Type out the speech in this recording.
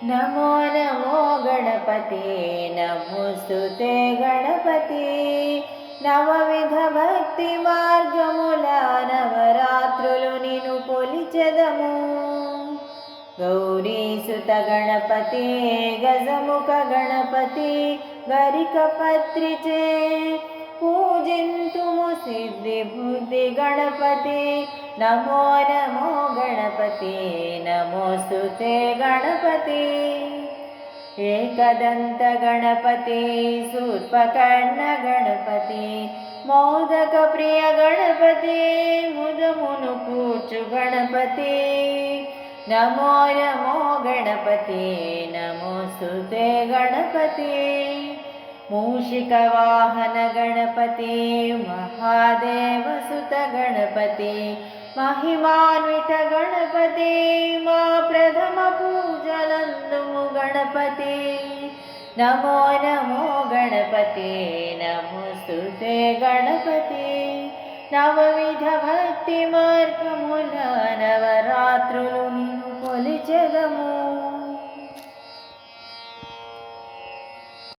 నమో నమో గణపతి నమోస్తుతే గణపతి నవవిధ భక్తి మార్గముల నవరాత్రులు నిన్ను కొలిచెదము గౌరీసుత గణపతి గజముఖ గణపతి గరిక పత్రిచే పూజింతుము సిద్ధి బుద్ధి గణపతి నమో నమో గణపతి నమోస్తుతే గణపతి ఏకదంత గణపతి శూర్పకర్ణ గణపతి మోదక ప్రియ గణపతి ముదమును కూర్చు గణపతి నమో నమో గణపతి నమోస్తుతే గణపతి మూషిక వాహన గణపతి మహాదేవసుత గణపతి మహిమాన్విత గణపతి మా ప్రథమ పూజలందుము గణపతి నమో నమో గణపతి నమోస్తుతే గణపతి నవవిధ భక్తి మార్గముల నవరాత్రులు నిన్ను కొలిచెదము